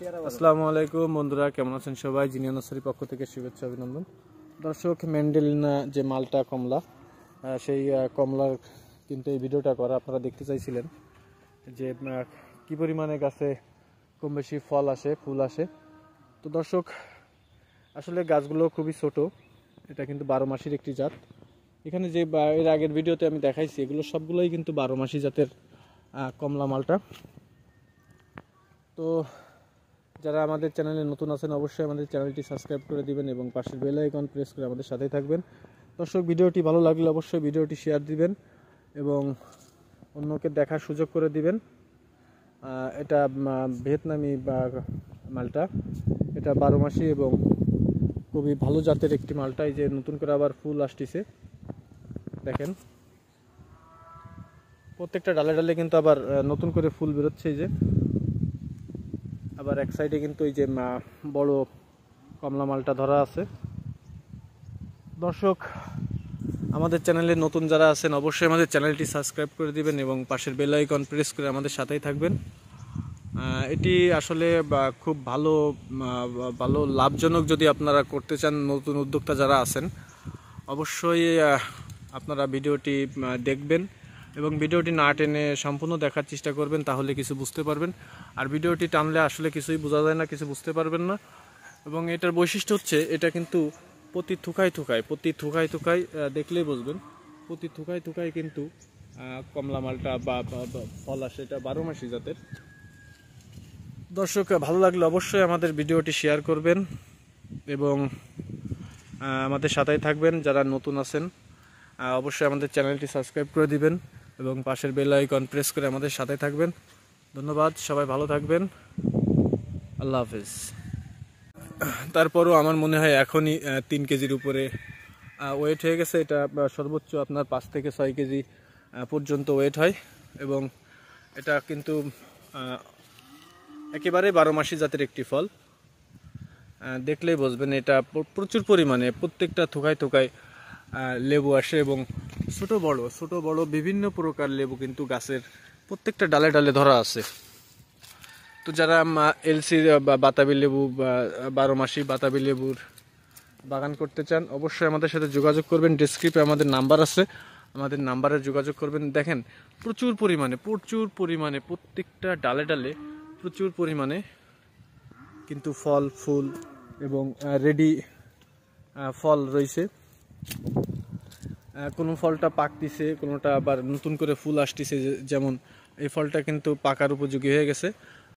আসসালামু আলাইকুম বন্ধুরা, কেমন আছেন সবাই? জিনিয়া নার্সারির পক্ষ থেকে শুভেচ্ছা অভিনন্দন। দর্শক, ম্যান্ডেলিনা যে মালটা কমলা, সেই কমলার কিন্তু এই ভিডিওটা করা আপনারা দেখতে চাইছিলেন যে কি পরিমাণে গাছে কম বেশি ফল আসে, ফুল আসে। তো দর্শক, আসলে গাছগুলো খুবই ছোট, এটা কিন্তু 12 মাসির একটি জাত। এখানে যে এর আগের ভিডিওতে আমি দেখাইছি, এগুলো সবগুলোই কিন্তু 12 মাসি জাতের কমলা মালটা। তো যারা আমাদের চ্যানেলে নতুন আছেন অবশ্যই আমাদের চ্যানেলটি সাবস্ক্রাইব করে দিবেন এবং পাশের বেল আইকন প্রেস করে আমাদের সাথেই থাকবেন। দর্শক, ভিডিওটি ভালো লাগলে অবশ্যই ভিডিওটি শেয়ার দিবেন এবং অন্যকে দেখার সুযোগ করে দিবেন। এটা ভিয়েতনামি মালটা, এটা 12 মাসি এবং খুবই ভালো জাতের একটি মালটা। এই যে নতুন করে আবার ফুল আসতেছে, দেখেন প্রত্যেকটা ডালে ডালে কিন্তু আবার নতুন করে ফুল বেরোচ্ছে। এই যে আবার এক সাইডে কিন্তু এই যে বড় কমলা মালটা ধরা আছে। দর্শক, আমাদের চ্যানেলে নতুন যারা আছেন অবশ্যই আমাদের চ্যানেলটি সাবস্ক্রাইব করে দিবেন এবং পাশের বেল আইকন প্রেস করে আমাদের সাথেই থাকবেন। এটি আসলে খুব ভালো ভালো লাভজনক যদি আপনারা করতে চান, নতুন উদ্যোক্তা যারা আছেন অবশ্যই আপনারা ভিডিওটি দেখবেন এবং ভিডিওটি না টেনে সম্পূর্ণ দেখার চেষ্টা করবেন, তাহলে কিছু বুঝতে পারবেন। আর ভিডিওটি টানলে আসলে কিছুই বোঝা যায় না, কিছু বুঝতে পারবেন না। এবং এটার বৈশিষ্ট্য হচ্ছে এটা কিন্তু প্রতি থুকায় থুকায় দেখলেই বুঝবেন, প্রতি থুকায় কিন্তু কমলা মালটা বা ফল আসে। এটা 12 মাসি জাতের। দর্শক, ভালো লাগলে অবশ্যই আমাদের ভিডিওটি শেয়ার করবেন এবং আমাদের সাথেই থাকবেন। যারা নতুন আছেন অবশ্যই আমাদের চ্যানেলটি সাবস্ক্রাইব করে দিবেন এবং পাশের বেল আইকন প্রেস করে আমাদের সাথে থাকবেন। ধন্যবাদ, সবাই ভালো থাকবেন। আল্লাহ হাফেজ। তারপরও আমার মনে হয় এখনই 3 কেজির উপরে ওয়েট হয়ে গেছে। এটা সর্বোচ্চ আপনার 5 থেকে 6 কেজি পর্যন্ত ওয়েট হয় এবং এটা কিন্তু একেবারে 12 মাসি জাতের একটি ফল। দেখলেই বুঝবেন এটা প্রচুর পরিমাণে প্রত্যেকটা থুকায় লেবু আসে এবং ছোট বড় বিভিন্ন প্রকার লেবু কিন্তু গাছের প্রত্যেকটা ডালে ডালে ধরা আছে। তো যারা এলসি বাতাবি লেবু বা 12 মাসি বাতাবি লেবুর বাগান করতে চান অবশ্যই আমাদের সাথে যোগাযোগ করবেন। ডেসক্রিপে আমাদের নাম্বার আছে, আমাদের নাম্বারে যোগাযোগ করবেন। দেখেন প্রচুর পরিমাণে প্রত্যেকটা ডালে ডালে প্রচুর পরিমাণে কিন্তু ফল, ফুল এবং রেডি ফল রয়েছে। কোনো ফলটা পাকতিছে, কোনোটা আবার নতুন করে ফুল আসতেছে। যেমন এই ফলটা কিন্তু পাকার উপযোগী হয়ে গেছে।